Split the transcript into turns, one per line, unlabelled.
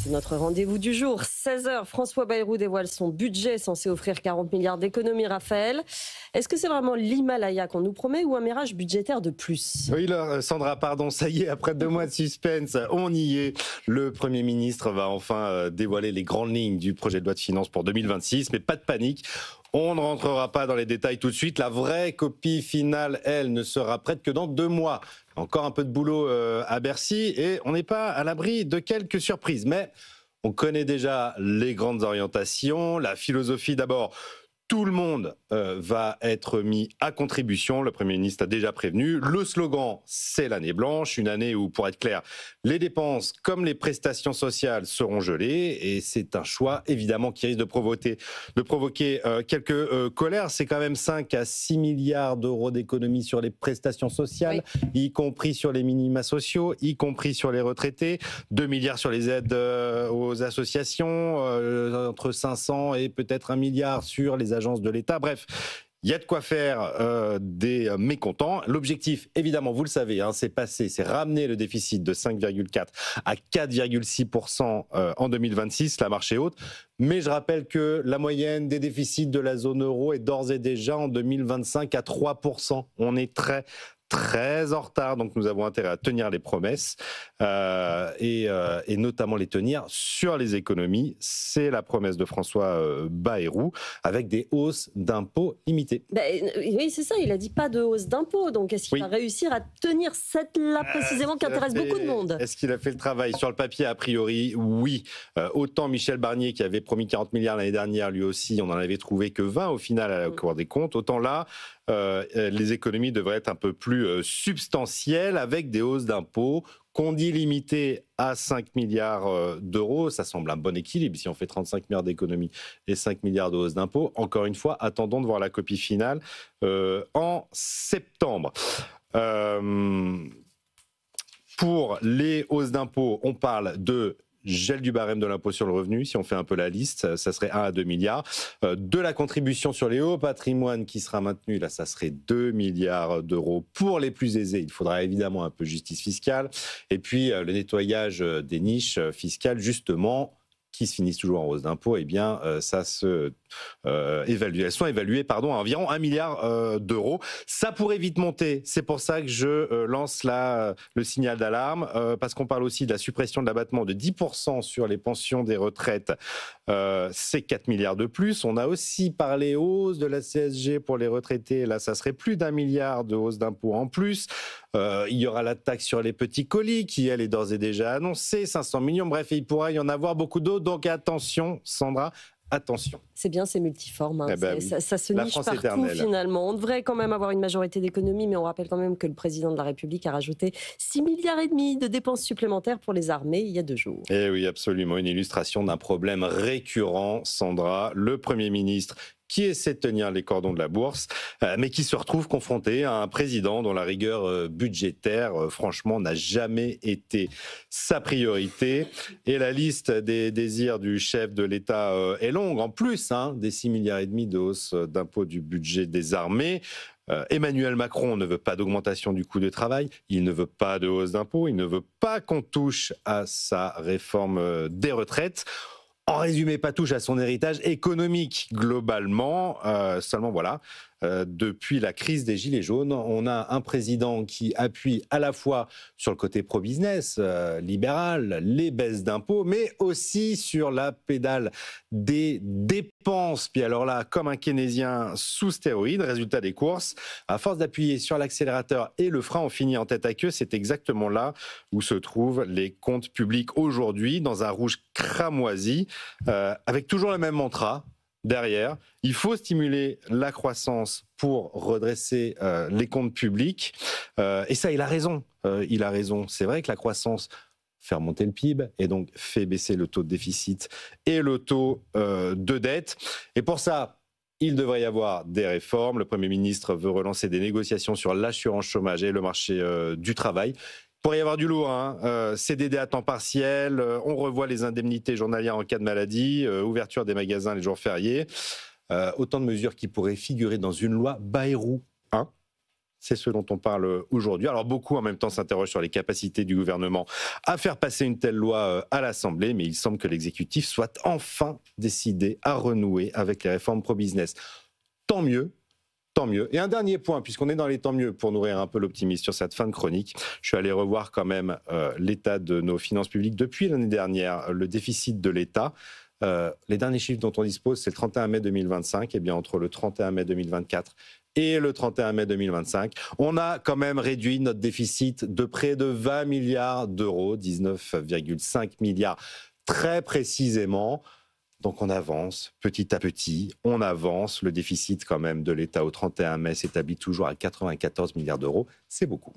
C'est notre rendez-vous du jour. 16h, François Bayrou dévoile son budget censé offrir 40 milliards d'économies. Raphaël, est-ce que c'est vraiment l'Himalaya qu'on nous promet ou un mirage budgétaire de plus?
Oui, là, Sandra, pardon, ça y est, après 2 mois de suspense, on y est. Le Premier ministre va enfin dévoiler les grandes lignes du projet de loi de finances pour 2026, mais pas de panique. On ne rentrera pas dans les détails tout de suite. La vraie copie finale, elle, ne sera prête que dans 2 mois. Encore un peu de boulot à Bercy et on n'est pas à l'abri de quelques surprises. Mais on connaît déjà les grandes orientations, la philosophie d'abord. Tout le monde va être mis à contribution. Le Premier ministre a déjà prévenu. Le slogan, c'est l'année blanche, une année où, pour être clair, les dépenses comme les prestations sociales seront gelées. Et c'est un choix, évidemment, qui risque de provoquer quelques colères. C'est quand même 5 à 6 milliards d'euros d'économies sur les prestations sociales, oui, y compris sur les minima sociaux, y compris sur les retraités. 2 milliards sur les aides aux associations, entre 500 et peut-être 1 milliard sur les agences de l'État. Bref, il y a de quoi faire des mécontents. L'objectif, évidemment, vous le savez, c'est ramener le déficit de 5,4 à 4,6% en 2026. La marche est haute. Mais je rappelle que la moyenne des déficits de la zone euro est d'ores et déjà en 2025 à 3%. On est très en retard, donc nous avons intérêt à tenir les promesses et notamment les tenir sur les économies. C'est la promesse de François Bayrou, avec des hausses d'impôts limitées.
Oui, c'est ça, il a dit pas de hausse d'impôts, donc est-ce qu'il va réussir à tenir cette-là précisément qui intéresse beaucoup de monde?
Est-ce qu'il a fait le travail? Sur le papier, a priori, oui. Autant Michel Barnier, qui avait promis 40 milliards l'année dernière, lui aussi, on n'en avait trouvé que 20 au final à la Cour des comptes, autant là, les économies devraient être un peu plus substantielles avec des hausses d'impôts qu'on dit limitées à 5 milliards d'euros. Ça semble un bon équilibre si on fait 35 milliards d'économies et 5 milliards de hausses d'impôts. Encore une fois, attendons de voir la copie finale en septembre. Pour les hausses d'impôts, on parle de gel du barème de l'impôt sur le revenu, si on fait un peu la liste, ça serait 1 à 2 milliards. De la contribution sur les hauts patrimoines qui sera maintenue, là, ça serait 2 milliards d'euros pour les plus aisés. Il faudra évidemment un peu de justice fiscale. Et puis, le nettoyage des niches fiscales, justement, qui se finissent toujours en hausse d'impôts, eh bien, elles sont évaluées à environ 1 milliard d'euros. Ça pourrait vite monter. C'est pour ça que je lance le signal d'alarme, parce qu'on parle aussi de la suppression de l'abattement de 10% sur les pensions des retraites. C'est 4 milliards de plus. On a aussi parlé hausse de la CSG pour les retraités. Là, ça serait plus d'1 milliard de hausse d'impôts en plus. Il y aura la taxe sur les petits colis qui, elle, est d'ores et déjà annoncée, 500 millions. Bref, il pourra y en avoir beaucoup d'autres. Donc attention, Sandra, attention.
C'est bien, c'est multiforme.
Oui.
Ça se niche partout éternelle. Finalement. On devrait quand même avoir une majorité d'économies, mais on rappelle quand même que le président de la République a rajouté 6,5 milliards de dépenses supplémentaires pour les armées il y a 2 jours.
Et oui, absolument. Une illustration d'un problème récurrent, Sandra. Le Premier ministre qui essaie de tenir les cordons de la bourse, mais qui se retrouve confronté à un président dont la rigueur budgétaire, franchement, n'a jamais été sa priorité. Et la liste des désirs du chef de l'État est longue, en plus des 6,5 milliards de hausse d'impôts du budget des armées. Emmanuel Macron ne veut pas d'augmentation du coût du travail, il ne veut pas de hausse d'impôts, il ne veut pas qu'on touche à sa réforme des retraites. En résumé, pas touche à son héritage économique globalement. Seulement voilà, depuis la crise des Gilets jaunes, on a un président qui appuie à la fois sur le côté pro-business, libéral, les baisses d'impôts, mais aussi sur la pédale des dépenses. Puis alors là, comme un keynésien sous stéroïdes, résultat des courses, à force d'appuyer sur l'accélérateur et le frein, on finit en tête à queue. C'est exactement là où se trouvent les comptes publics aujourd'hui, dans un rouge cramoisi, avec toujours le même mantra derrière. Il faut stimuler la croissance pour redresser les comptes publics. Et ça, il a raison. C'est vrai que la croissance fait remonter le PIB et donc fait baisser le taux de déficit et le taux de dette. Et pour ça, il devrait y avoir des réformes. Le Premier ministre veut relancer des négociations sur l'assurance chômage et le marché du travail. Il pourrait y avoir du lourd, CDD à temps partiel, on revoit les indemnités journalières en cas de maladie, ouverture des magasins les jours fériés. Autant de mesures qui pourraient figurer dans une loi Bayrou 1. C'est ce dont on parle aujourd'hui. Alors beaucoup en même temps s'interrogent sur les capacités du gouvernement à faire passer une telle loi à l'Assemblée, mais il semble que l'exécutif soit enfin décidé à renouer avec les réformes pro-business. Tant mieux. Tant mieux. Et un dernier point, puisqu'on est dans les tant mieux, pour nourrir un peu l'optimisme sur cette fin de chronique, je suis allé revoir quand même l'état de nos finances publiques depuis l'année dernière, le déficit de l'État. Les derniers chiffres dont on dispose, c'est le 31 mai 2025. Eh bien, entre le 31 mai 2024 et le 31 mai 2025, on a quand même réduit notre déficit de près de 20 milliards d'euros, 19,5 milliards très précisément. Donc on avance petit à petit, on avance. Le déficit quand même de l'État au 31 mai s'établit toujours à 94 milliards d'euros. C'est beaucoup.